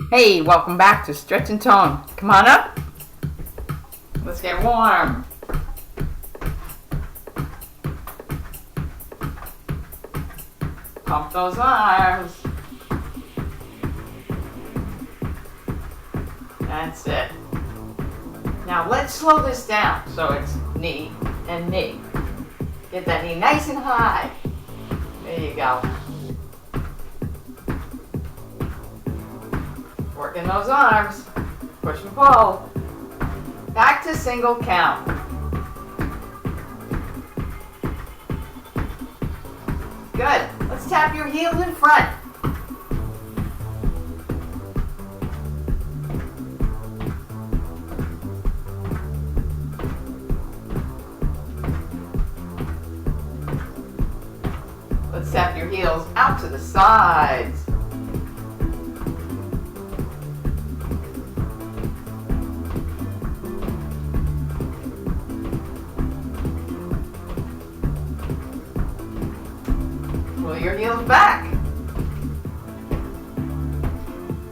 Hey, welcome back to Stretch and Tone. Come on up. Let's get warm. Pump those arms. That's it. Now let's slow this down so it's knee and knee. Get that knee nice and high. There you go. Working those arms. Push and pull. Back to single count. Good. Let's tap your heels in front. Let's tap your heels out to the sides. Pull your heels back.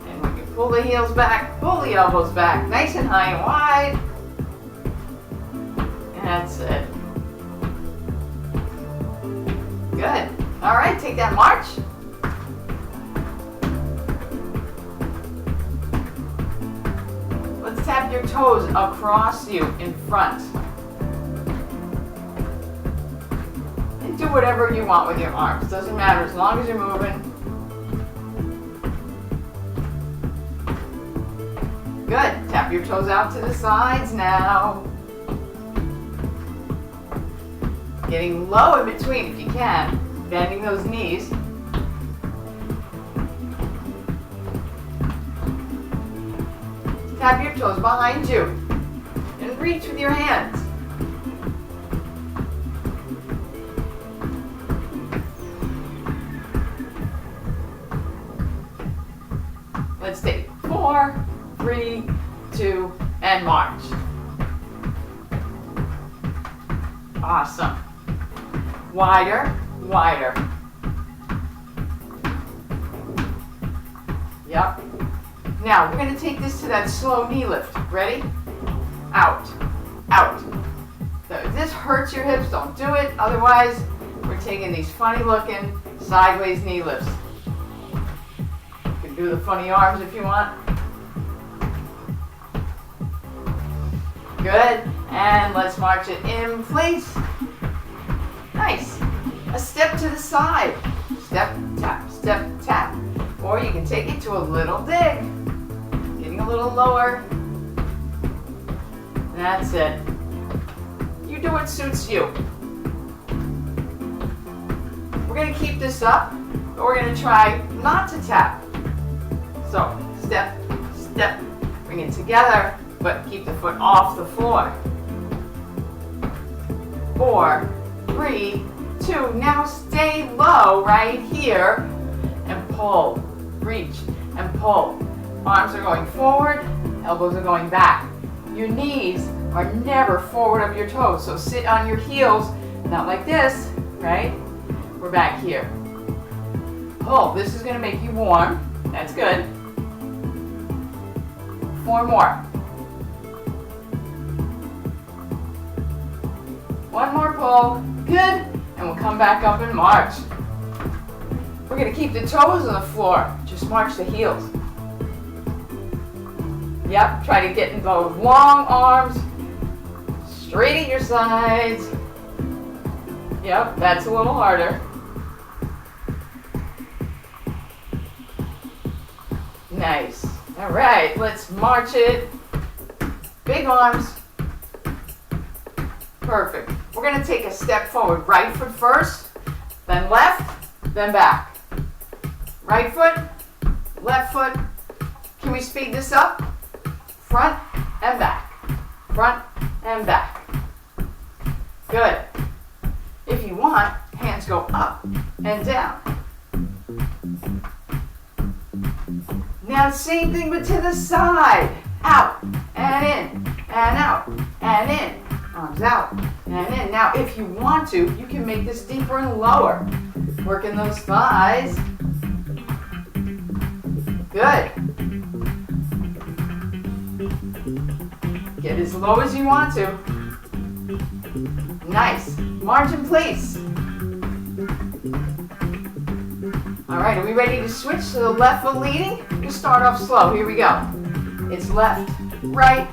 And when you pull the heels back, pull the elbows back, nice and high and wide. That's it. Good. All right, take that march. Let's tap your toes across you in front. And do whatever you want with your arms. Doesn't matter as long as you're moving. Good. Tap your toes out to the sides now. Getting low in between if you can. Bending those knees. Tap your toes behind you and reach with your hands. Let's take 4, 3, 2, and march. Awesome. Wider. Wider. Yep. Now we're going to take this to that slow knee lift. Ready? Out. Out. So if this hurts your hips, don't do it. Otherwise, we're taking these funny looking sideways knee lifts. You can do the funny arms if you want. Good. And let's march it in place. Nice. A step to the side. Step, tap, step, tap. Or you can take it to a little dig. Getting a little lower. That's it. You do what suits you. We're going to keep this up, but we're going to try not to tap. So, step, step. Bring it together, but keep the foot off the floor. 4, 3, 2. Now stay low right here and pull. Reach and pull. Arms are going forward, elbows are going back. Your knees are never forward of your toes, so sit on your heels, not like this, right? We're back here. Pull. This is going to make you warm. That's good. 4 more. 1 more pull. Good. And we'll come back up and march. We're going to keep the toes on the floor. Just march the heels. Yep, try to get in those long arms. Straight at your sides. Yep, that's a little harder. Nice. All right, let's march it. Big arms. Perfect. We're going to take a step forward. Right foot first, then left, then back. Right foot, left foot. Can we speed this up? Front and back. Front and back. Good. If you want, hands go up and down. Now same thing but to the side. Out and in and out and in. Arms out and in. Now if you want to, you can make this deeper and lower. Working those thighs. Good. Get as low as you want to. Nice. March in place. All right, are we ready to switch to the left foot leading? We start off slow. Here we go. It's left, right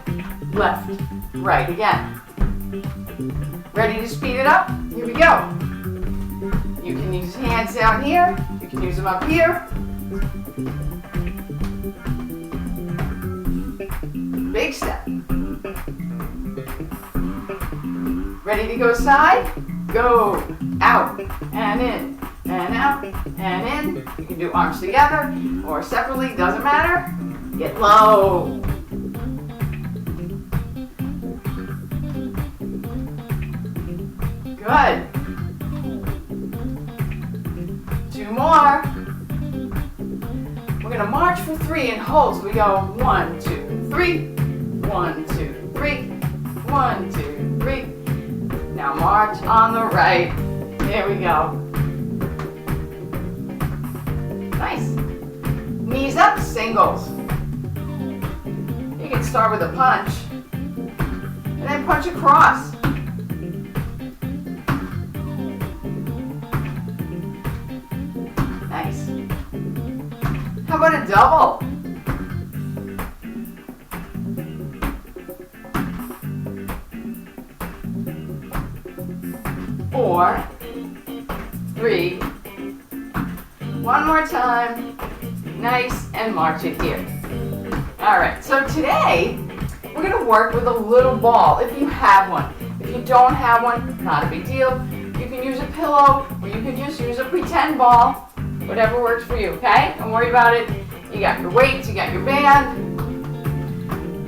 again. Ready to speed it up? Here we go. You can use hands down here. You can use them up here. Big step. Ready to go side? Go out and in and out and in. You can do arms together or separately, doesn't matter. Get low. Good. 2 more. We're going to march for 3 and hold. So we go 1, 2, 3. 1, 2, 3. 1, 2, 3. Now march on the right. There we go. Nice. Knees up, singles. You can start with a punch and then punch across. Nice. How about a double? Four, 3. One more time. Nice, and march it here. All right, so today we're gonna work with a little ball if you have one. If you don't have one, not a big deal. You can use a pillow or you can just use a pretend ball. Whatever works for you, okay? Don't worry about it. You got your weights, you got your band.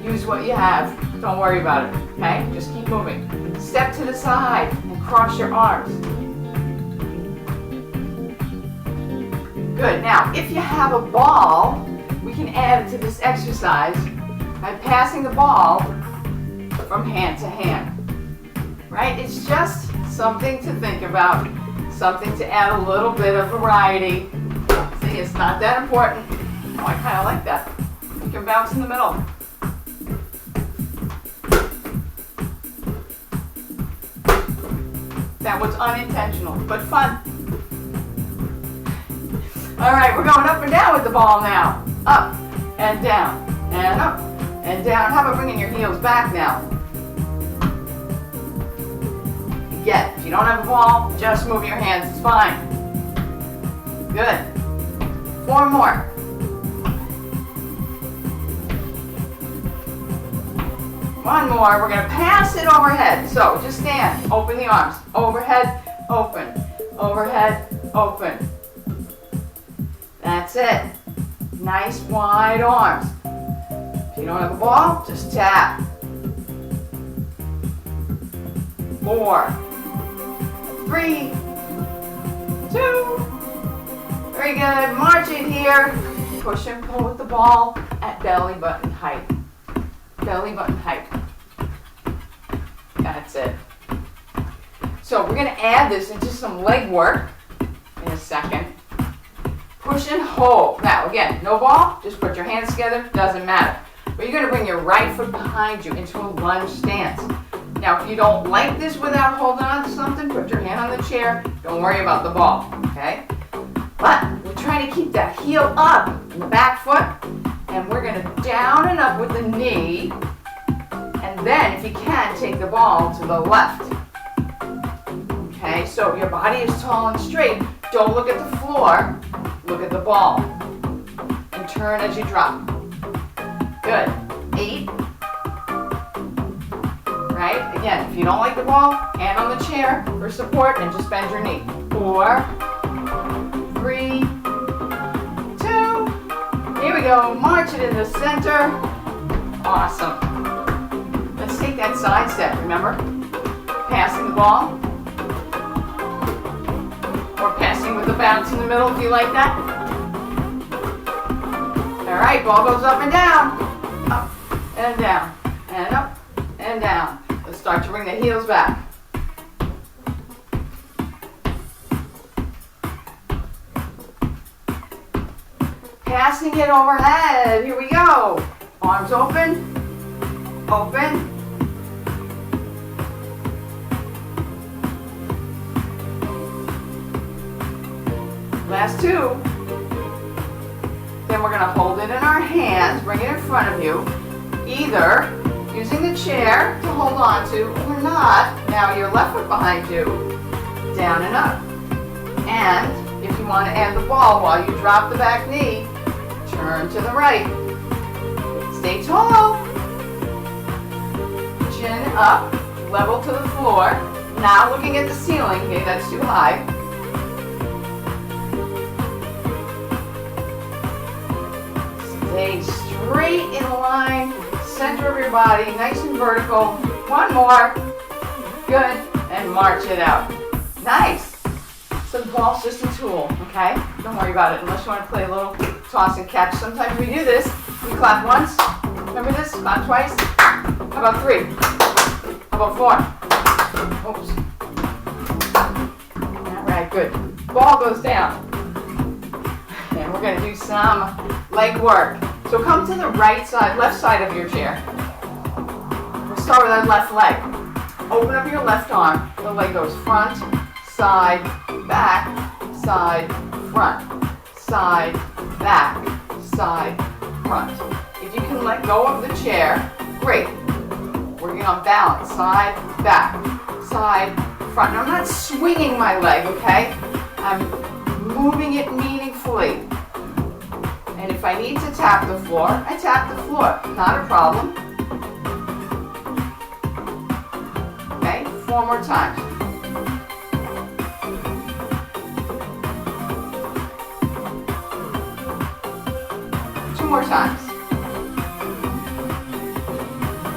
Use what you have. Don't worry about it, okay? Just keep moving. Step to the side and cross your arms. Good. Now, if you have a ball, we can add it to this exercise by passing the ball from hand to hand. Right? It's just something to think about, something to add a little bit of variety. See, it's not that important. Oh, I kind of like that. You can bounce in the middle. That was unintentional, but fun. All right, we're going up and down with the ball now. Up and down and up and down. How about bringing your heels back now? Again, if you don't have a ball, just move your hands. It's fine. Good. 4 more. One more. We're going to pass it overhead. So just stand. Open the arms. Overhead, open. Overhead, open. That's it. Nice wide arms. If you don't have a ball, just tap. 4, 3, 2. Very good. March it here. Push and pull with the ball at belly button height. Belly button height. That's it. So we're going to add this into some leg work in a second. Push and hold. Now again, no ball, just put your hands together, doesn't matter. But you're going to bring your right foot behind you into a lunge stance. Now if you don't like this without holding on to something, put your hand on the chair. Don't worry about the ball, okay? But we're trying to keep that heel up in the back foot. And we're going to down and up with the knee. And then, if you can, take the ball to the left. Okay, so your body is tall and straight. Don't look at the floor. Look at the ball. And turn as you drop. Good. 8. Right? Again, if you don't like the ball, hand on the chair for support and just bend your knee. 4, 3, 2. Here we go. March it in the center. Awesome. Let's take that side step, remember? Passing the ball. Or passing with a bounce in the middle if you like that. All right, ball goes up and down. Up and down. And up and down. Let's start to bring the heels back. Passing it overhead. Here we go. Arms open, open, Last two. Then we're going to hold it in our hands, bring it in front of you, either using the chair to hold on to or not. Now your left foot behind you, down and up. And if you want to add the ball while you drop the back knee, turn to the right. Stay tall. Chin up, level to the floor. Not looking at the ceiling, okay, that's too high. Stay straight in line, center of your body, nice and vertical. One more. Good. And march it out. Nice. So the ball's just a tool, okay? Don't worry about it unless you want to play a little toss and catch. Sometimes we do this. We clap once. Remember this? Clap twice. How about three? How about four? Oops. All right, good. Ball goes down. And we're going to do some leg work. So come to the right side, left side of your chair. We'll start with our left leg. Open up your left arm. The leg goes front, side, back, side, front, side, back, side, front. If you can let go of the chair, great. Working on balance, side, back, side, front. Now I'm not swinging my leg, okay? I'm moving it meaningfully. And if I need to tap the floor, I tap the floor. Not a problem. Okay, 4 more times. Two more times.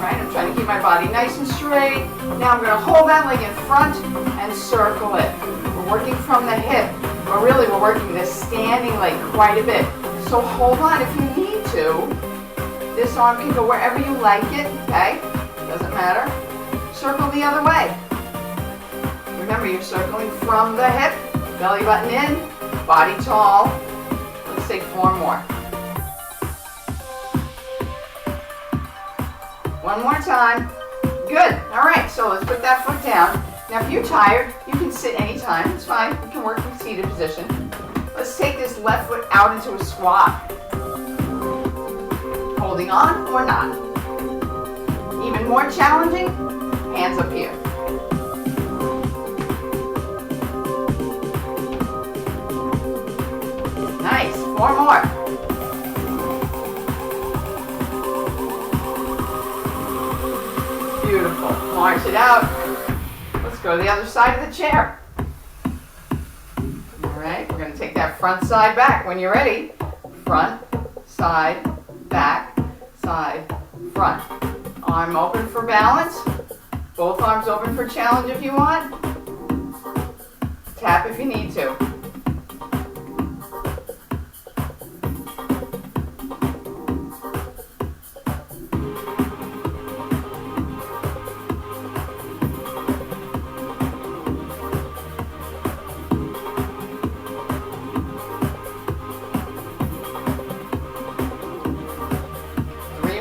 Right, I'm trying to keep my body nice and straight. Now I'm going to hold that leg in front and circle it. We're working from the hip, but really we're working this standing leg quite a bit. So hold on if you need to. This arm can go wherever you like it, okay? Doesn't matter. Circle the other way. Remember, you're circling from the hip, belly button in, body tall. Let's take 4 more. One more time. Good. All right, so let's put that foot down. Now, if you're tired, you can sit anytime. It's fine. You can work from seated position. Let's take this left foot out into a squat. Holding on or not. Even more challenging, hands up here. Nice. 4 more. Beautiful. March it out. Let's go to the other side of the chair. All right, we're going to take that front side back. When you're ready, front, side, back, side, front. Arm open for balance. Both arms open for challenge if you want. Tap if you need to.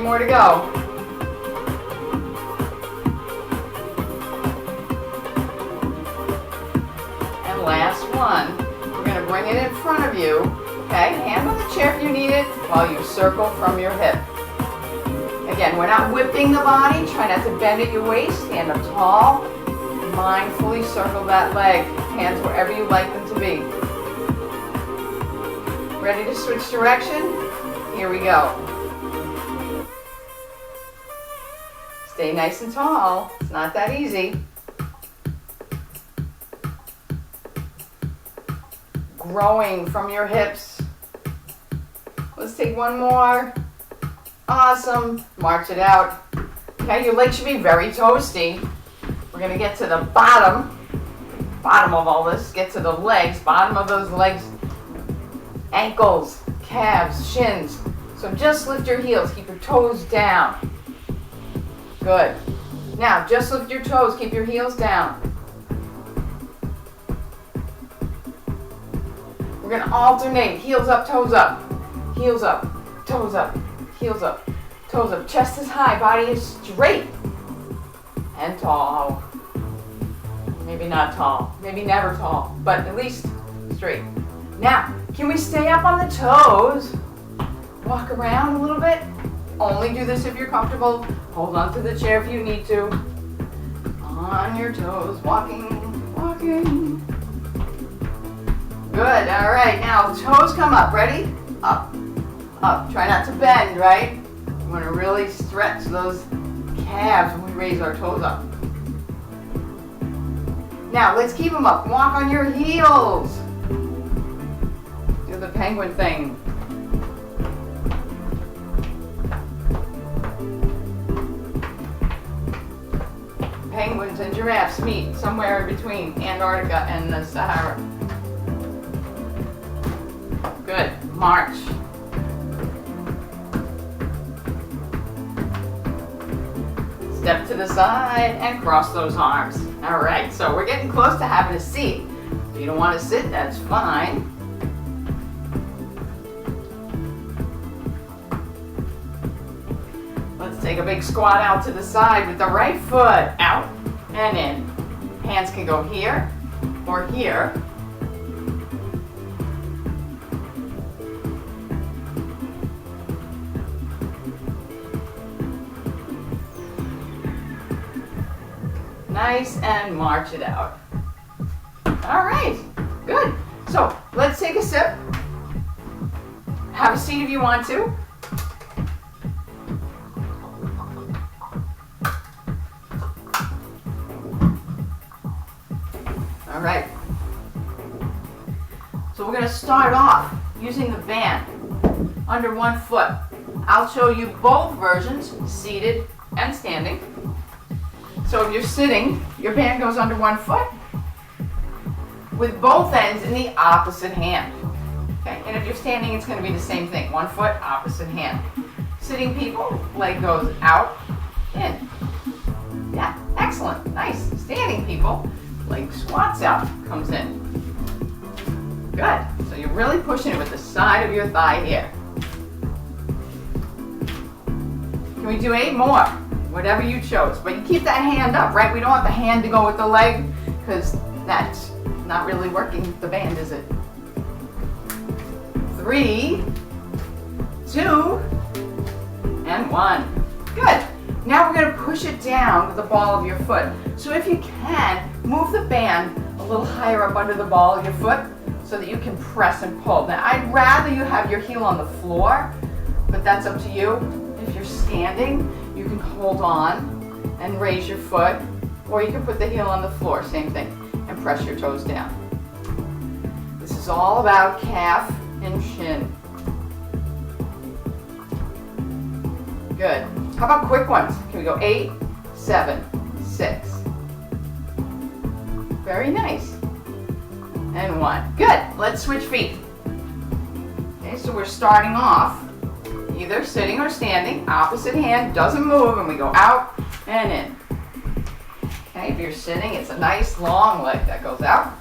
More to go. And last one. We're going to bring it in front of you. Okay, hand on the chair if you need it while you circle from your hip. Again, we're not whipping the body. Try not to bend at your waist. Stand up tall. Mindfully circle that leg. Hands wherever you like them to be. Ready to switch direction? Here we go. Stay nice and tall. It's not that easy. Growing from your hips. Let's take one more. Awesome. March it out. Okay, your legs should be very toasty. We're going to get to the bottom of all this. Get to the legs, bottom of those legs. Ankles, calves, shins. So just lift your heels. Keep your toes down. Good. Now, just lift your toes. Keep your heels down. We're going to alternate. Heels up, toes up. Heels up, toes up. Heels up, toes up. Chest is high. Body is straight. And tall. Maybe not tall. Maybe never tall. But at least straight. Now, can we stay up on the toes? Walk around a little bit. Only do this if you're comfortable. Hold on to the chair if you need to. On your toes, walking. Good, all right, now toes come up, ready? Up, up, try not to bend, right? You wanna really stretch those calves when we raise our toes up. Now, let's keep them up, walk on your heels. Do the penguin thing. Penguins and giraffes meet somewhere in between Antarctica and the Sahara. Good. March. Step to the side and cross those arms. All right, so we're getting close to having a seat. If you don't want to sit, that's fine. Let's take a big squat out to the side with the right foot out and in. Hands can go here or here. Nice, and march it out. All right, good. So let's take a sip. Have a seat if you want to. All right. So we're going to start off using the band under one foot. I'll show you both versions, seated and standing. So if you're sitting, your band goes under one foot with both ends in the opposite hand. Okay, and if you're standing, it's going to be the same thing. One foot, opposite hand. Sitting people, leg goes out, in. Yeah, excellent, nice. Standing people, leg squats out, comes in. Good, so you're really pushing it with the side of your thigh here. Can we do 8 more? Whatever you chose, but you keep that hand up, right? We don't want the hand to go with the leg because that's not really working the band, is it? 3, 2, and 1. Good. Now we're going to push it down with the ball of your foot. So if you can, move the band a little higher up under the ball of your foot so that you can press and pull. Now I'd rather you have your heel on the floor, but that's up to you. If you're standing, you can hold on and raise your foot, or you can put the heel on the floor, same thing, and press your toes down. This is all about calf and shin. Good. How about quick ones? Can we go 8, 7, 6? Very nice. And 1. Good. Let's switch feet. Okay, so we're starting off either sitting or standing, opposite hand doesn't move, and we go out and in. Okay, if you're sitting, it's a nice long leg that goes out.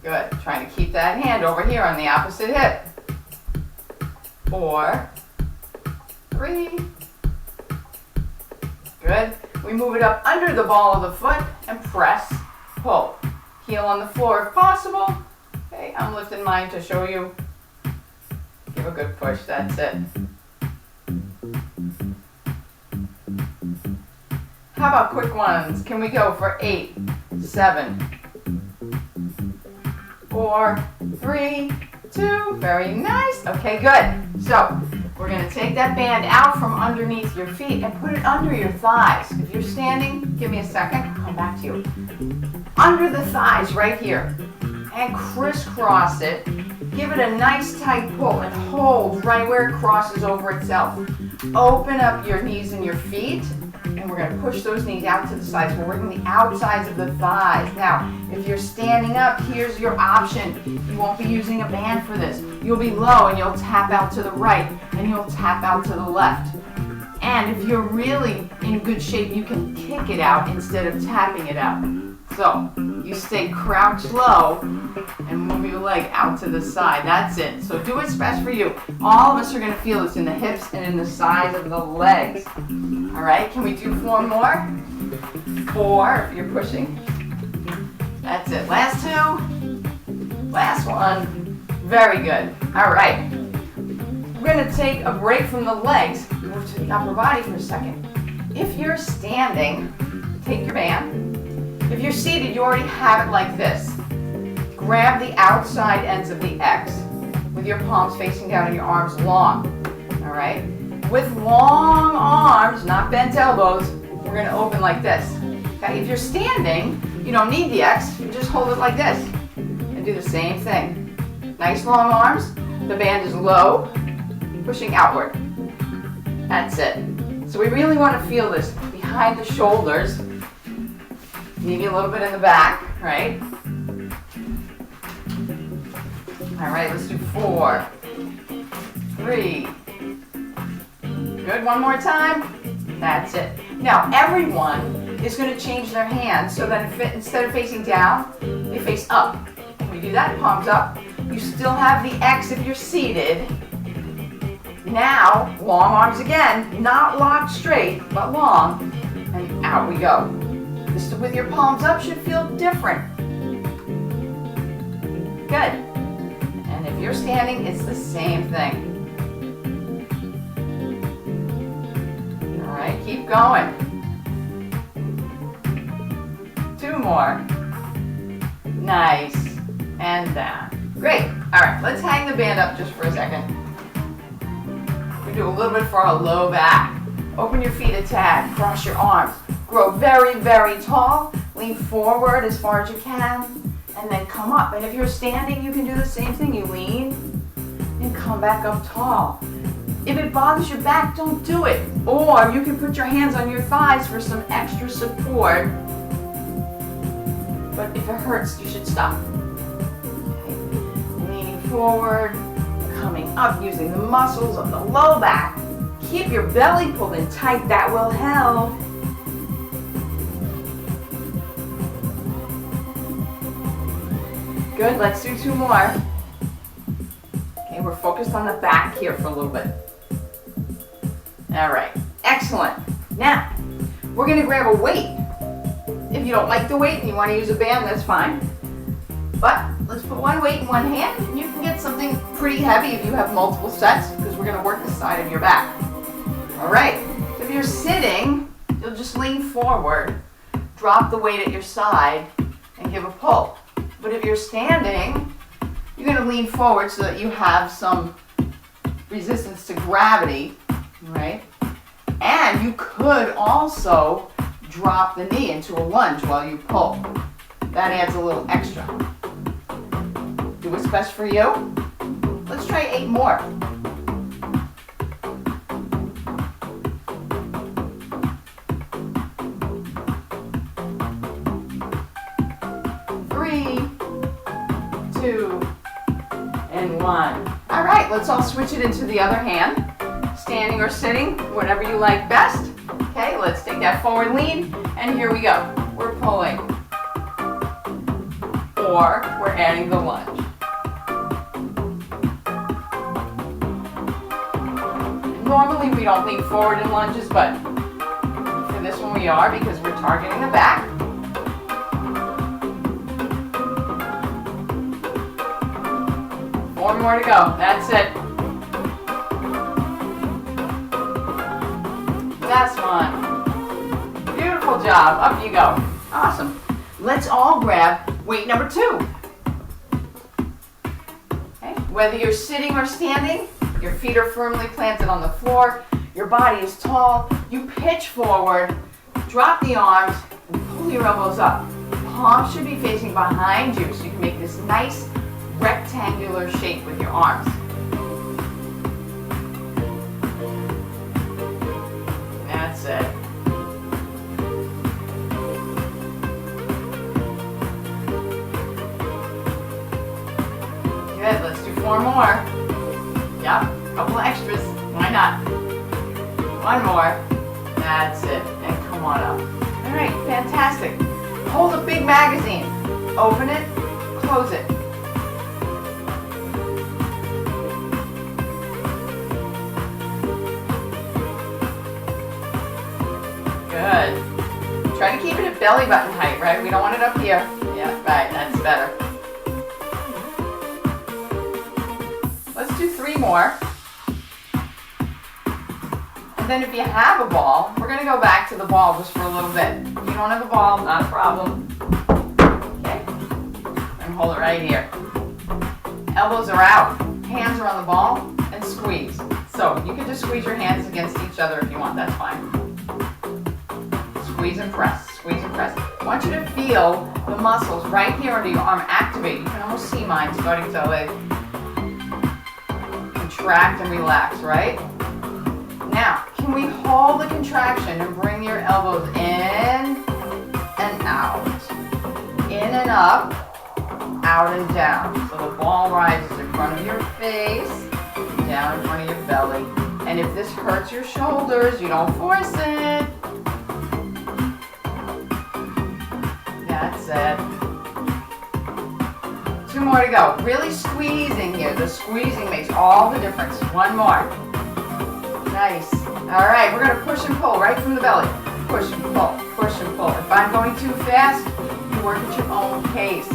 Good, trying to keep that hand over here on the opposite hip. 4, 3. Good, we move it up under the ball of the foot and press, pull. Heel on the floor if possible. Okay, I'm lifting mine to show you. Give a good push, that's it. How about quick ones? Can we go for 8, 7, 4, 3, 2, very nice. Okay, good. So we're going to take that band out from underneath your feet and put it under your thighs. If you're standing, give me a second, I'll come back to you. Under the thighs right here. And crisscross it. Give it a nice tight pull and hold right where it crosses over itself. Open up your knees and your feet, and we're going to push those knees out to the sides. We're working the outsides of the thighs. Now, if you're standing up, here's your option. You won't be using a band for this. You'll be low and you'll tap out to the right and you'll tap out to the left. And if you're really in good shape, you can kick it out instead of tapping it out. So you stay crouched low and move your leg out to the side. That's it. So do what's best for you. All of us are going to feel this in the hips and in the sides of the legs. All right, can we do 4 more? 4 if you're pushing. That's it. Last two. Last one. Very good. All right. We're going to take a break from the legs. Move to the upper body for a second. If you're standing, take your band. If you're seated, you already have it like this. Grab the outside ends of the X with your palms facing down and your arms long. All right? With long arms, not bent elbows, we're going to open like this. Okay? If you're standing, you don't need the X. You just hold it like this and do the same thing. Nice long arms. The band is low, pushing outward. That's it. So we really want to feel this behind the shoulders. Maybe a little bit in the back, right? All right, let's do 4, 3. Good, one more time. That's it. Now, everyone is going to change their hands so that instead of facing down, they face up. When we do that, palms up. You still have the X if you're seated. Now, long arms again, not locked straight, but long, and out we go. This with your palms up should feel different. Good. And if you're standing, it's the same thing. All right, keep going. 2 more. Nice. And down. Great. All right, let's hang the band up just for a second. We do a little bit for our low back. Open your feet a tad, cross your arms. Grow very, very tall. Lean forward as far as you can, and then come up. And if you're standing, you can do the same thing. You lean and come back up tall. If it bothers your back, don't do it. Or you can put your hands on your thighs for some extra support. But if it hurts, you should stop. Okay. Leaning forward, coming up using the muscles of the low back. Keep your belly pulled in tight. That will help. Good, let's do 2 more. Okay, we're focused on the back here for a little bit. All right, excellent. Now, we're gonna grab a weight. If you don't like the weight and you wanna use a band, that's fine. But let's put one weight in one hand, and you can get something pretty heavy if you have multiple sets, because we're gonna work the side of your back. All right, if you're sitting, you'll just lean forward, drop the weight at your side, and give a pull. But if you're standing, you're going to lean forward so that you have some resistance to gravity, right? And you could also drop the knee into a lunge while you pull. That adds a little extra. Do what's best for you. Let's try 8 more. And 1. All right, let's all switch it into the other hand. Standing or sitting, whatever you like best. Okay, let's take that forward lean, and here we go. We're pulling. Or we're adding the lunge. Normally we don't lean forward in lunges, but for this one we are because we're targeting the back. 4 more to go. That's it. Last one. Beautiful job. Up you go. Awesome. Let's all grab weight number 2. Okay. Whether you're sitting or standing, your feet are firmly planted on the floor, your body is tall, you pitch forward, drop the arms, and pull your elbows up. Palms should be facing behind you so you can make this nice rectangular shape with your arms. That's it. Good, let's do 4 more. Yep, a couple extras. Why not? 1 more. That's it. And come on up. All right, fantastic. Hold a big magazine. Open it, close it. Good. Try to keep it at belly button height, right? We don't want it up here. Yeah, right, that's better. Let's do 3 more. And then if you have a ball, we're going to go back to the ball just for a little bit. If you don't have a ball, not a problem. Okay, and hold it right here. Elbows are out, hands are on the ball, and squeeze. So you can just squeeze your hands against each other if you want, that's fine. Squeeze and press, squeeze and press. I want you to feel the muscles right here under your arm activate. You can almost see mine starting to like contract and relax, right? Now, can we hold the contraction and bring your elbows in and out? In and up, out and down. So the ball rises in front of your face, down in front of your belly. And if this hurts your shoulders, you don't force it. That's it. 2 more to go. Really squeezing here. The squeezing makes all the difference. 1 more. Nice. All right, we're going to push and pull right from the belly. Push and pull, push and pull. If I'm going too fast, you work at your own pace.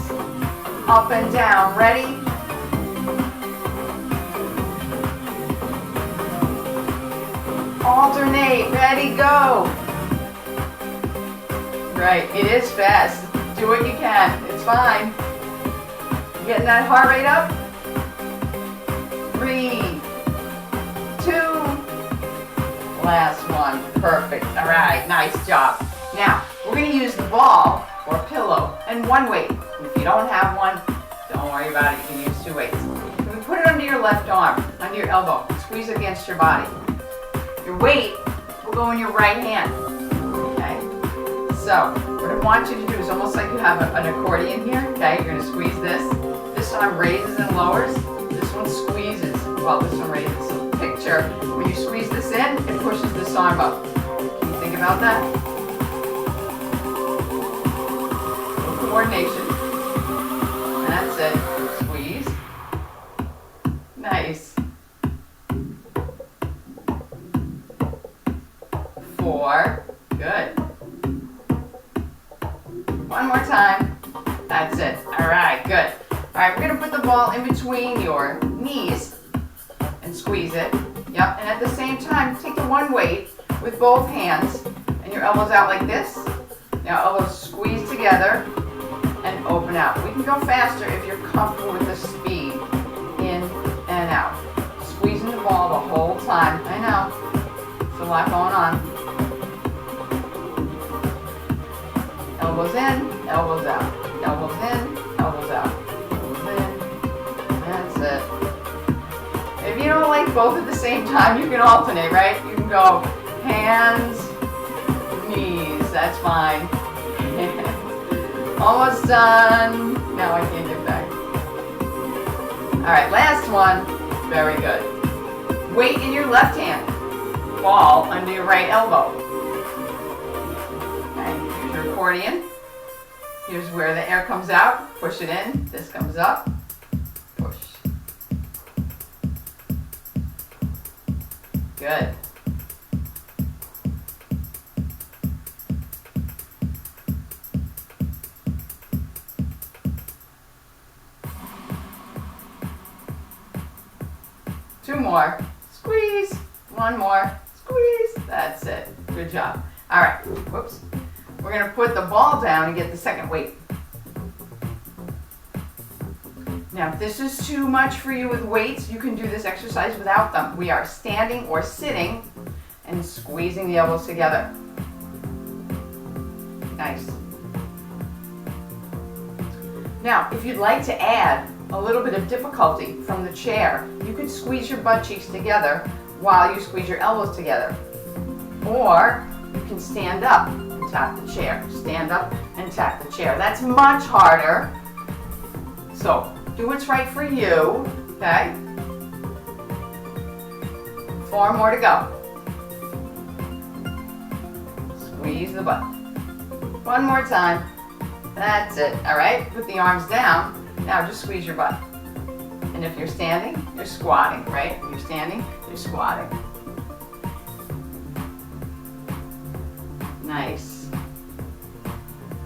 Up and down. Ready? Alternate. Ready, go. Right, it is fast. Do what you can. It's fine. Getting that heart rate up? 3, 2, last one. Perfect. All right, nice job. Now, we're going to use the ball or a pillow and 1 weight. If you don't have one, don't worry about it. You can use 2 weights. Can we put it under your left arm, under your elbow, and squeeze it against your body? Your weight will go in your right hand. Okay? So, what I want you to do is almost like you have an accordion here. Okay? You're going to squeeze this. This arm raises and lowers. This one squeezes while this one raises. So picture, when you squeeze this in, it pushes this arm up. Can you think about that? Coordination. That's it. Squeeze. Nice. 4. Good. 1 more time. That's it. All right, good. All right, we're going to put the ball in between your knees and squeeze it. Yep, and at the same time, take the 1 weight with both hands and your elbows out like this. Now elbows squeeze together and open out. We can go faster if you're comfortable with the speed. In and out. Squeezing the ball the whole time. I know. There's a lot going on. Elbows in, elbows out. Elbows in, elbows out. Elbows in. That's it. If you don't like both at the same time, you can alternate, right? You can go hands, knees. That's fine. Almost done. Now I can't get back. All right, last one. Very good. Weight in your left hand. Ball under your right elbow. Okay, here's your accordion. Here's where the air comes out. Push it in. This comes up. Push. Good. Two more. Squeeze. One more. Squeeze. That's it. Good job. All right. Whoops. We're going to put the ball down and get the second weight. Now, if this is too much for you with weights, you can do this exercise without them. We are standing or sitting and squeezing the elbows together. Nice. Now, if you'd like to add a little bit of difficulty from the chair, you could squeeze your butt cheeks together while you squeeze your elbows together. Or you can stand up and tap the chair. Stand up and tap the chair. That's much harder. So do what's right for you, okay? 4 more to go. Squeeze the butt. 1 more time. That's it, all right? Put the arms down. Now just squeeze your butt. And if you're standing, you're squatting, right? If you're standing, you're squatting. Nice.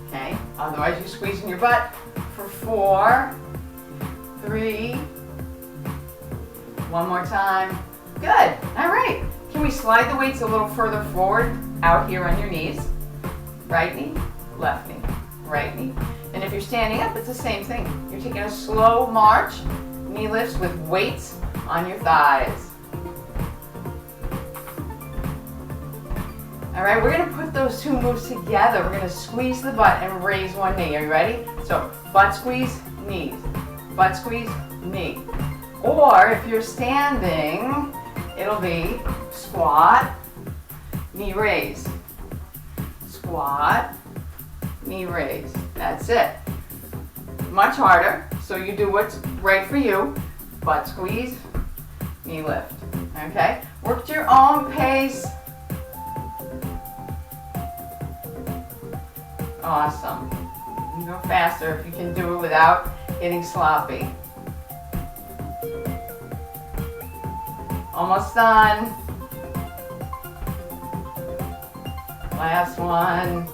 Okay, Otherwise, you're squeezing your butt for 4, 3, one more time. Good. All right. Can we slide the weights a little further forward, out here on your knees? Right knee, left knee, right knee. And if you're standing up, it's the same thing. You're taking a slow march, knee lifts with weights on your thighs. All right, we're gonna put those two moves together. We're gonna squeeze the butt and raise one knee. Are you ready? So butt squeeze, knees. Butt squeeze, knee. Or if you're standing, it'll be squat, knee raise. Squat, knee raise. That's it. Much harder, so you do what's right for you. Butt squeeze, knee lift. Okay? Work at your own pace. Awesome. You can go faster if you can do it without getting sloppy. Almost done. Last one.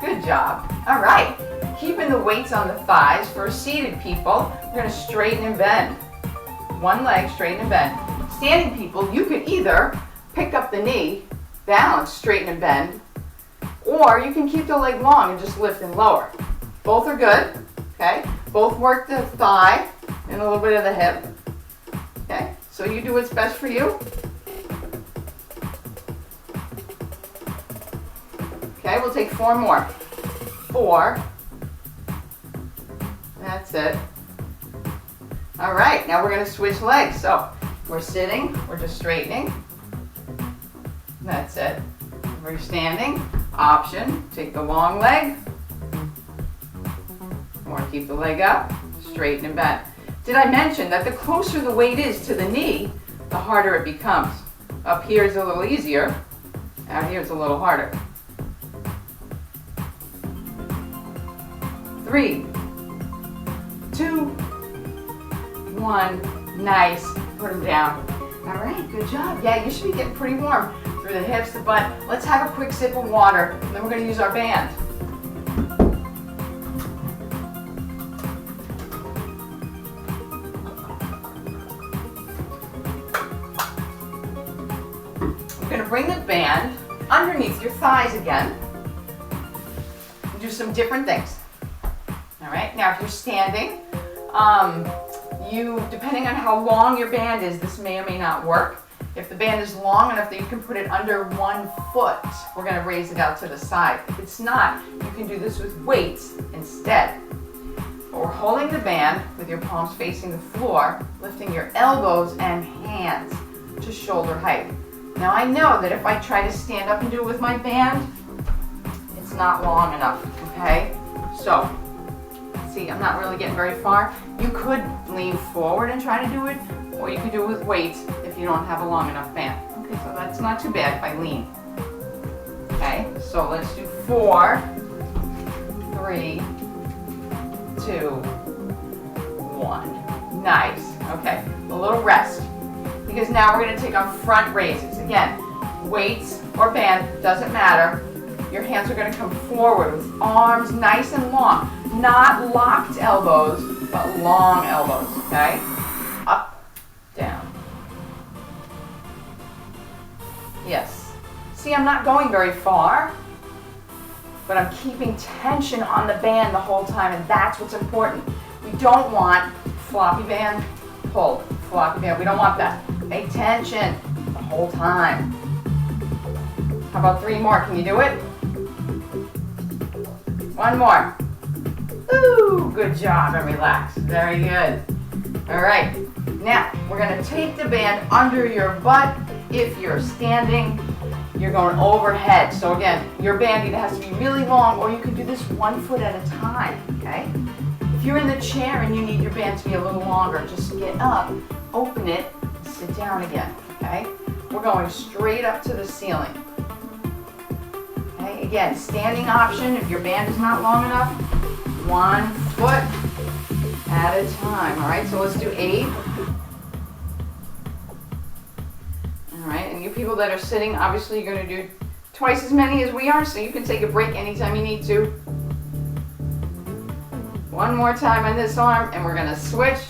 Good job. All right. Keeping the weights on the thighs. For seated people, we're going to straighten and bend. One leg, straighten and bend. Standing people, you could either pick up the knee, balance, straighten and bend, or you can keep the leg long and just lift and lower. Both are good, okay? Both work the thigh and a little bit of the hip, okay? So you do what's best for you. Okay, we'll take 4 more. 4. That's it. All right, now we're gonna switch legs. So we're sitting, we're just straightening. That's it. We're standing. Option, take the long leg, or keep the leg up, straighten and bend. Did I mention that the closer the weight is to the knee, the harder it becomes? Up here is a little easier, out here it's a little harder. 3, 2, 1, nice, put them down. All right, good job. Yeah, you should be getting pretty warm through the hips, the butt. Let's have a quick sip of water, and then we're gonna use our band. We're gonna bring the band underneath your thighs again, and do some different things. All right, now if you're standing, depending on how long your band is, this may or may not work. If the band is long enough that you can put it under 1 foot, we're going to raise it out to the side. If it's not, you can do this with weights instead. But we're holding the band with your palms facing the floor, lifting your elbows and hands to shoulder height. Now I know that if I try to stand up and do it with my band, it's not long enough, okay? So, see, I'm not really getting very far. You could lean forward and try to do it, or you could do it with weights if you don't have a long enough band. Okay, so that's not too bad if I lean. Okay, so let's do 4, 3, 2, 1. Nice. Okay, a little rest. Because now we're going to take our front raises. Again, weights or band, doesn't matter. Your hands are going to come forward with arms nice and long. Not locked elbows, but long elbows, okay? Up, down. Yes. See, I'm not going very far, but I'm keeping tension on the band the whole time, and that's what's important. We don't want floppy band, pull, floppy band. We don't want that. Pay tension the whole time. How about 3 more? Can you do it? 1 more. Ooh, good job, and relax. Very good. All right, now we're gonna take the band under your butt. If you're standing, you're going overhead. So again, your band either has to be really long, or you can do this 1 foot at a time, okay? If you're in the chair and you need your band to be a little longer, just get up, open it, and sit down again, okay? We're going straight up to the ceiling. Okay, again, standing option if your band is not long enough. 1 foot at a time. All right, so let's do 8. All right, and you people that are sitting, obviously you're going to do twice as many as we are, so you can take a break anytime you need to. One more time on this arm, and we're gonna switch.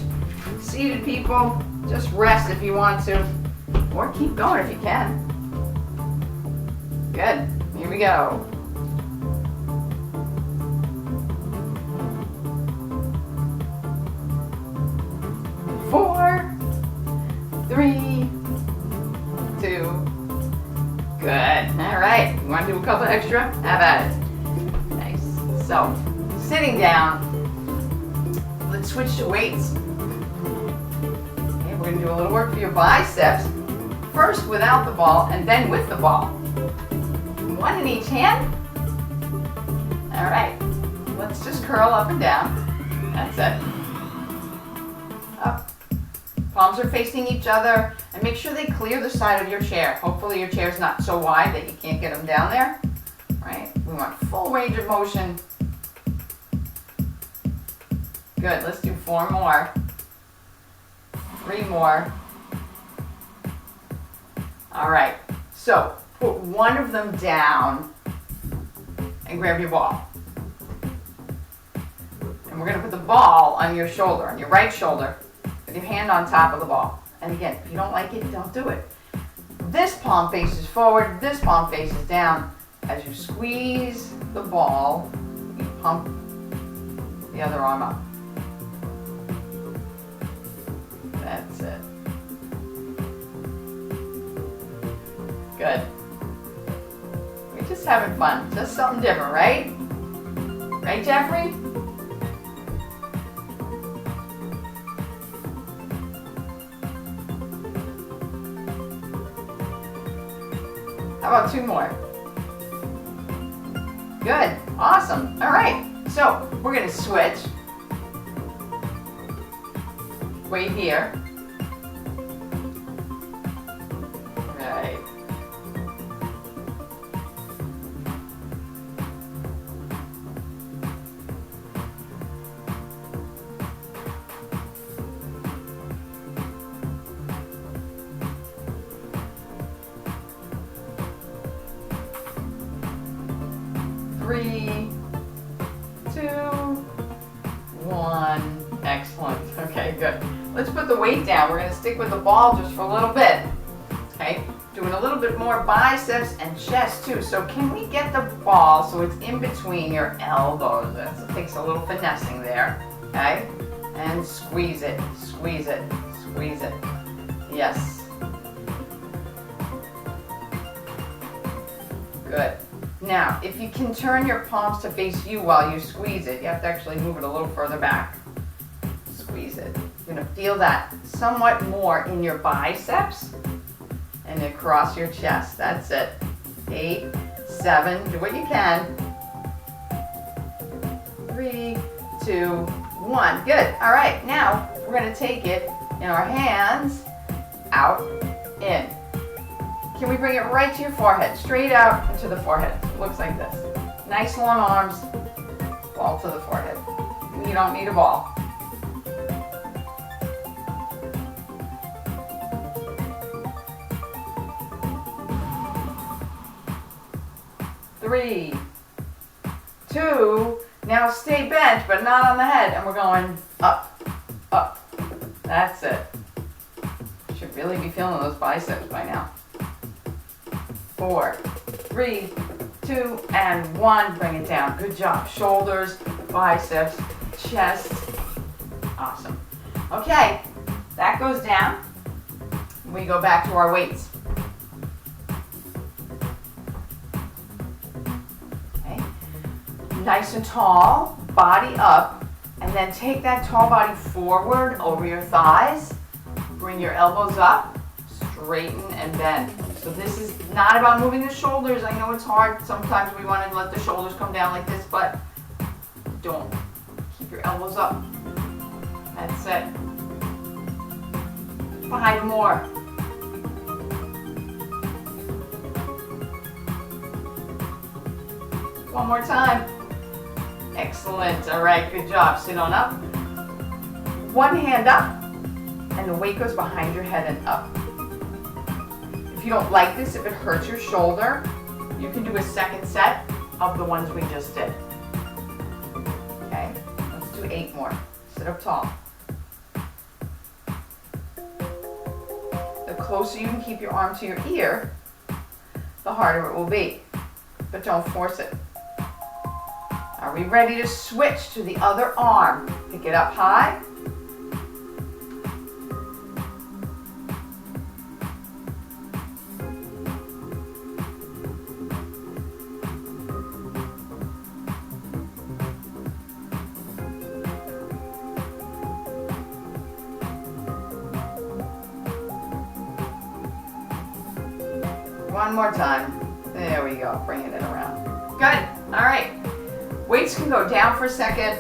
Seated people, just rest if you want to, or keep going if you can. Good, here we go. 4, 3, 2, good. All right, you want to do a couple extra? How about it? Nice. So, sitting down, let's switch to weights. Okay, we're going to do a little work for your biceps. First without the ball, and then with the ball. One in each hand. All right, let's just curl up and down. That's it. Up. Palms are facing each other, and make sure they clear the side of your chair. Hopefully your chair's not so wide that you can't get them down there. Right? We want full range of motion. Good, let's do 4 more. 3 more. All right, so put one of them down and grab your ball. And we're gonna put the ball on your shoulder, on your right shoulder, with your hand on top of the ball. And again, if you don't like it, don't do it. This palm faces forward, this palm faces down. As you squeeze the ball, you pump the other arm up. That's it. Good. We're just having fun, just something different, right? Right, Jeffrey? How about 2 more? Good, awesome. All right, so we're gonna switch. Weight here. Right. Three, 2, 1. Excellent. Okay, good. Let's put the weight down. We're going to stick with the ball just for a little bit. Okay, doing a little bit more biceps and chest too. So can we get the ball so it's in between your elbows? It takes a little finessing there. Okay, and squeeze it, squeeze it, squeeze it. Yes. Good. Now, if you can turn your palms to face you while you squeeze it, you have to actually move it a little further back. Squeeze it. You're going to feel that somewhat more in your biceps and across your chest. That's it. 8, 7, do what you can. 3, 2, 1. Good. All right, now we're going to take it in our hands, out, in. Can we bring it right to your forehead, straight out into the forehead? It looks like this. Nice long arms, ball to the forehead. You don't need a ball. Three, 2, now stay bent, but not on the head, and we're going up, up. That's it. Should really be feeling those biceps by now. 4, 3, 2, and 1. Bring it down. Good job. Shoulders, biceps, chest. Awesome. Okay, that goes down. We go back to our weights. Okay. Nice and tall, body up, and then take that tall body forward over your thighs. Bring your elbows up, straighten and bend. So this is not about moving the shoulders. I know it's hard. Sometimes we want to let the shoulders come down like this, but don't. Keep your elbows up. That's it. 5 more. One more time. Excellent. All right, good job. Sit on up. One hand up, and the weight goes behind your head and up. If you don't like this, if it hurts your shoulder, You can do a second set of the ones we just did. Okay, let's do 8 more. Sit up tall. The closer you can keep your arm to your ear, the harder it will be. But don't force it. Are we ready to switch to the other arm? Pick it up high. One more time. There we go. Bringing it around. Good. All right. Weights can go down for a second.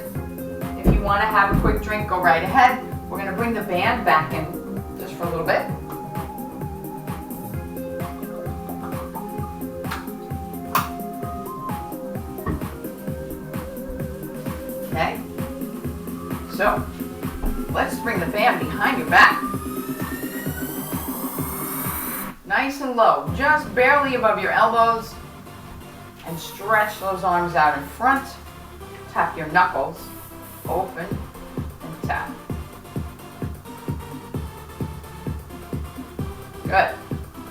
If you want to have a quick drink, go right ahead. We're going to bring the band back in just for a little bit. Okay. So, let's bring the band behind your back. Nice and low, just barely above your elbows. And stretch those arms out in front. Tap your knuckles, open and tap. Good.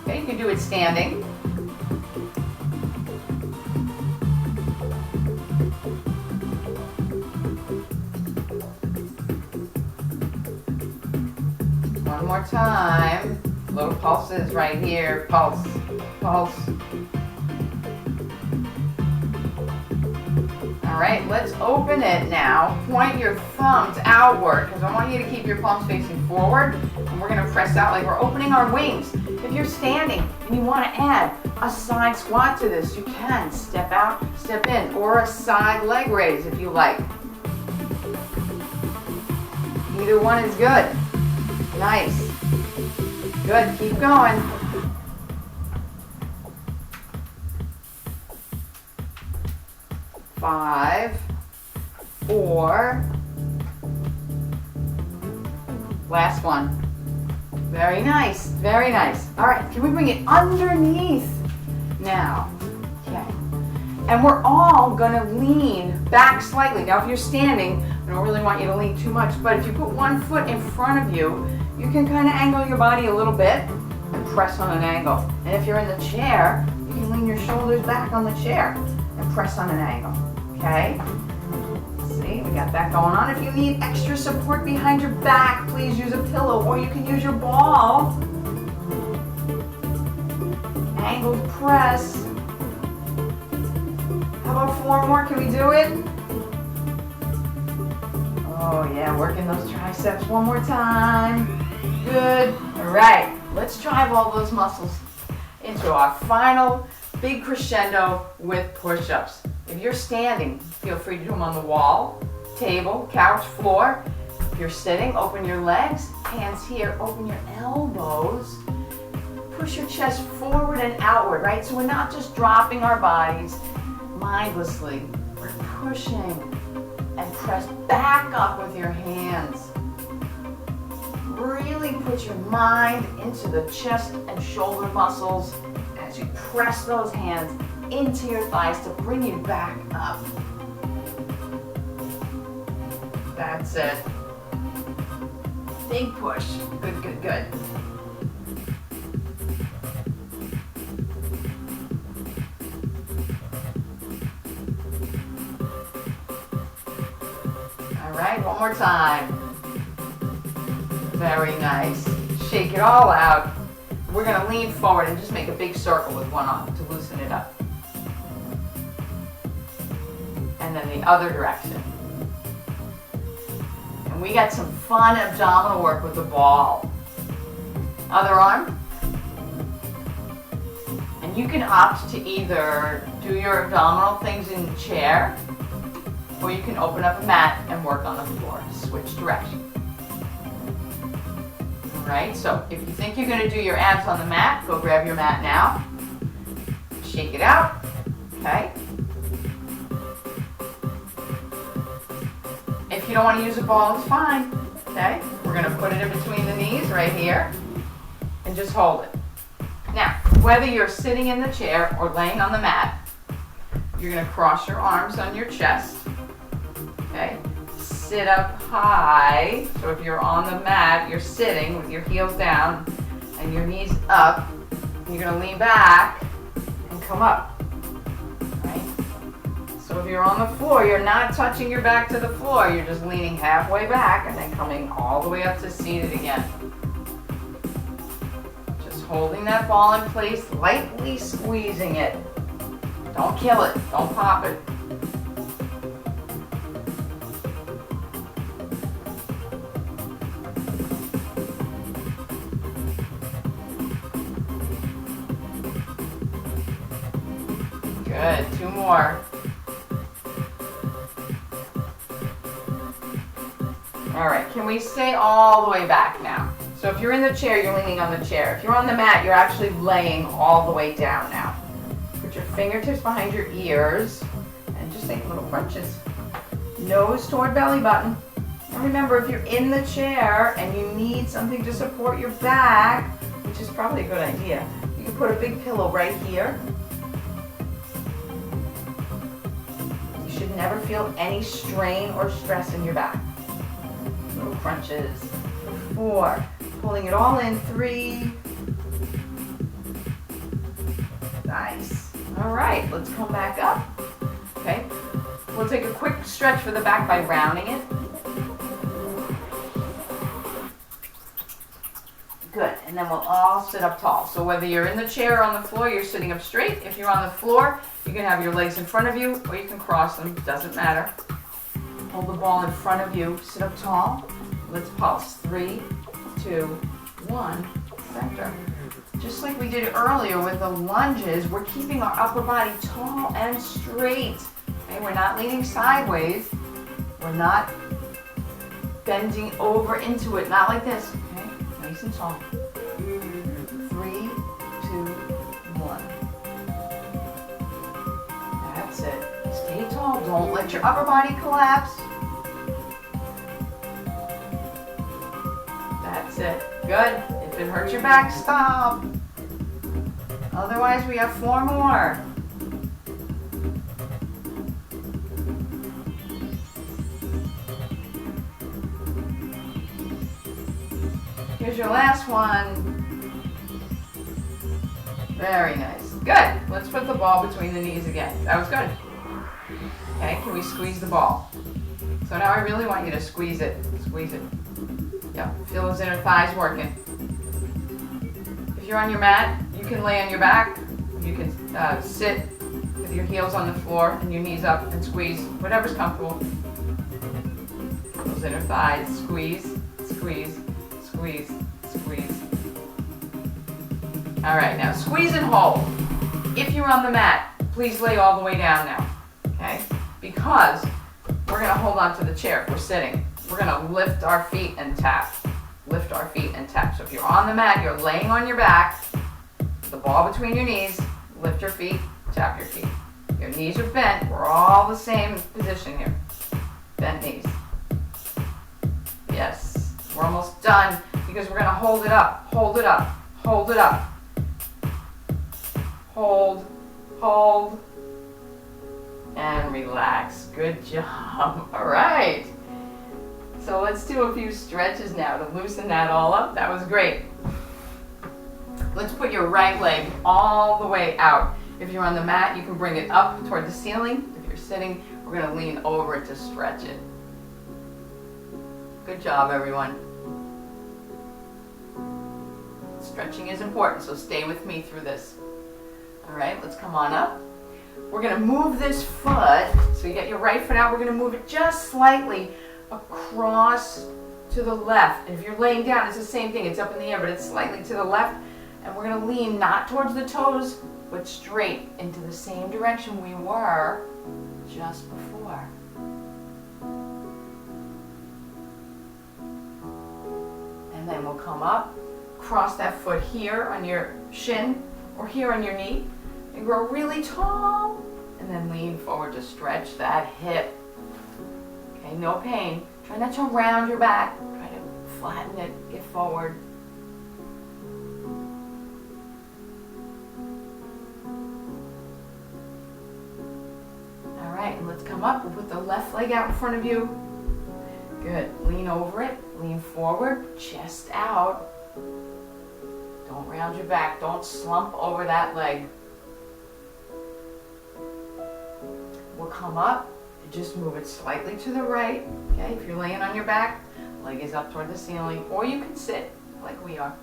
Okay, you can do it standing. One more time. Little pulses right here. Pulse, pulse. All right, let's open it now. Point your thumbs outward because I want you to keep your palms facing forward. And we're going to press out like we're opening our wings. If you're standing and you want to add a side squat to this, you can. Step out, step in, or a side leg raise if you like. Either one is good. Nice. Good, keep going. Five, 4. Last one. Very nice, very nice. All right, can we bring it underneath now? Okay. And we're all gonna lean back slightly. Now if you're standing, I don't really want you to lean too much, but if you put one foot in front of you, you can kind of angle your body a little bit and press on an angle. And if you're in the chair, you can lean your shoulders back on the chair and press on an angle, okay? See, we got that going on. If you need extra support behind your back, please use a pillow or you can use your ball. Angled press. How about 4 more? Can we do it? Oh yeah, working those triceps one more time. Good. All right, let's drive all those muscles into our final big crescendo with push-ups. If you're standing, feel free to do them on the wall, table, couch, floor. If you're sitting, open your legs, hands here, open your elbows. Push your chest forward and outward, right? So we're not just dropping our bodies mindlessly. We're pushing and press back up with your hands. Really put your mind into the chest and shoulder muscles as you press those hands into your thighs to bring you back up. That's it. Big push. Good, good, good. All right, one more time. Very nice. Shake it all out. We're going to lean forward and just make a big circle with one arm to loosen it up. And then the other direction. And we got some fun abdominal work with the ball. Other arm. And you can opt to either do your abdominal things in the chair, or you can open up a mat and work on the floor. Switch direction. Right, so if you think you're going to do your abs on the mat, go grab your mat now. Shake it out, okay? If you don't want to use a ball, it's fine, okay? We're going to put it in between the knees right here and just hold it. Now, Whether you're sitting in the chair or laying on the mat, you're going to cross your arms on your chest. Okay? Sit up high. So if you're on the mat, you're sitting with your heels down and your knees up. You're going to lean back and come up. Right? So if you're on the floor, you're not touching your back to the floor. You're just leaning halfway back and then coming all the way up to seated again. Just holding that ball in place, lightly squeezing it. Don't kill it. Don't pop it. Good. 2 more. All right. Can we stay all the way back now? So if you're in the chair, you're leaning on the chair. If you're on the mat, you're actually laying all the way down now. Put your fingertips behind your ears and just take little crunches. Nose toward belly button. And remember, if you're in the chair and you need something to support your back, which is probably a good idea, you can put a big pillow right here. You should never feel any strain or stress in your back. Little crunches. 4. Pulling it all in. 3. Nice. All right, let's come back up. Okay. We'll take a quick stretch for the back by rounding it. Good. And then we'll all sit up tall. So whether you're in the chair or on the floor, you're sitting up straight. If you're on the floor, you can have your legs in front of you or you can cross them. Doesn't matter. Hold the ball in front of you. Sit up tall. Let's pulse. 3, 2, 1. Center. Just like we did earlier with the lunges, we're keeping our upper body tall and straight. Okay? We're not leaning sideways. We're not bending over into it. Not like this. Okay? Nice and tall. 3, 2, 1. That's it. Stay tall. Don't let your upper body collapse. That's it. Good. If it hurts your back, stop. Otherwise, we have 4 more. Here's your last one. Very nice. Good. Let's put the ball between the knees again. That was good. Okay, can we squeeze the ball? So now I really want you to squeeze it. Squeeze it. Yep, feel those inner thighs working. If you're on your mat, you can lay on your back. You can sit with your heels on the floor and your knees up and squeeze whatever's comfortable. Those inner thighs, squeeze, squeeze, squeeze, squeeze. All right, now squeeze and hold. If you're on the mat, please lay all the way down now, okay? Because we're gonna hold on to the chair if we're sitting. We're gonna lift our feet and tap. Lift our feet and tap. So if you're on the mat, you're laying on your back, the ball between your knees, lift your feet, tap your feet. Your knees are bent. We're all the same position here. Bent knees. Yes, we're almost done because we're gonna hold it up, hold it up, hold it up. Hold, hold, and relax. Good job. All right. So let's do a few stretches now to loosen that all up. That was great. Let's put your right leg all the way out. If you're on the mat, you can bring it up toward the ceiling. If you're sitting, we're going to lean over to stretch it. Good job, everyone. Stretching is important, so stay with me through this. All right, let's come on up. We're going to move this foot. So you get your right foot out. We're going to move it just slightly across to the left. And if you're laying down, it's the same thing. It's up in the air, but it's slightly to the left. And we're going to lean not towards the toes, but straight into the same direction we were just before. And then we'll come up, cross that foot here on your shin or here on your knee, and grow really tall, and then lean forward to stretch that hip. Okay, no pain. Try not to round your back. Try to flatten it, get forward. the left leg out in front of you. Good. Lean over it. Lean forward. Chest out. Don't round your back. Don't slump over that leg. We'll come up and just move it slightly to the right. Okay, if you're laying on your back, leg is up toward the ceiling, or you can sit like we are.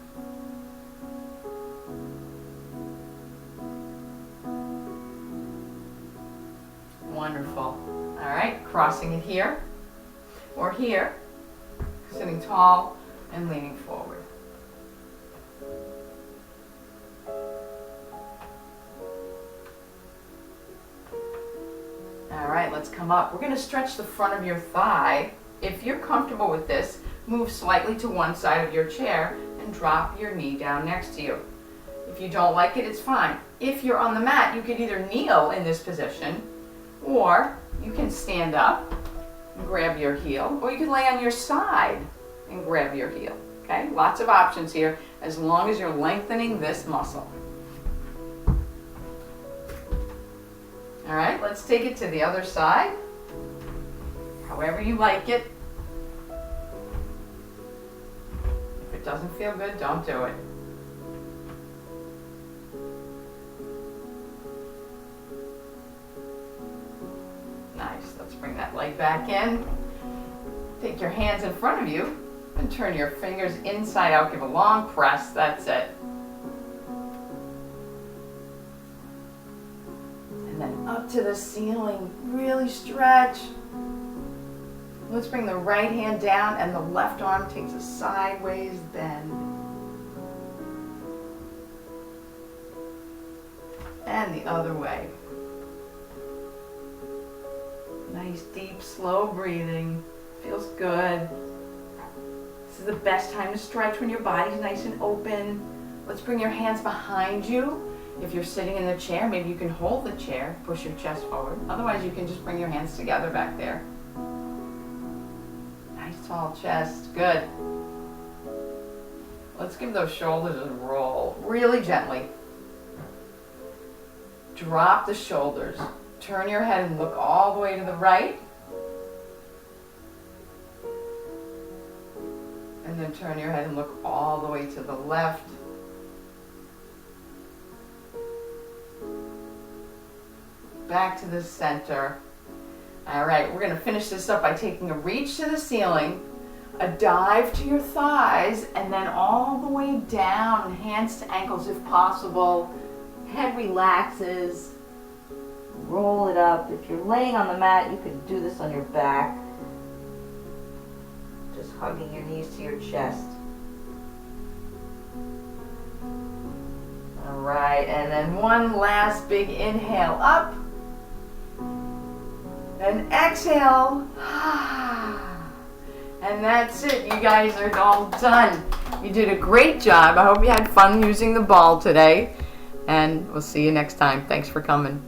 Wonderful. All right, crossing it here or here, sitting tall and leaning forward. All right, let's come up. We're going to stretch the front of your thigh. If you're comfortable with this, move slightly to one side of your chair and drop your knee down next to you. If you don't like it, it's fine. If you're on the mat, you could either kneel in this position, or you can stand up and grab your heel, or you can lay on your side and grab your heel. Okay, lots of options here as long as you're lengthening this muscle. All right, let's take it to the other side. However you like it. If it doesn't feel good, don't do it. Nice, let's bring that leg back in. Take your hands in front of you and turn your fingers inside out. Give a long press, that's it. And then up to the ceiling, really stretch. Let's bring the right hand down and the left arm takes a sideways bend. And the other way. Nice, deep, slow breathing. Feels good. This is the best time to stretch when your body's nice and open. Let's bring your hands behind you. If you're sitting in the chair, maybe you can hold the chair, push your chest forward. Otherwise, you can just bring your hands together back there. Nice tall chest, good. Let's give those shoulders a roll, really gently. Drop the shoulders. Turn your head and look all the way to the right. And then turn your head and look all the way to the left. Back to the center. All right, we're going to finish this up by taking a reach to the ceiling, a dive to your thighs, and then all the way down, hands to ankles if possible. Head relaxes. Roll it up. If you're laying on the mat, you can do this on your back. Just hugging your knees to your chest. All right, and then one last big inhale up. And exhale. And that's it. You guys are all done. You did a great job. I hope you had fun using the ball today. And we'll see you next time. Thanks for coming.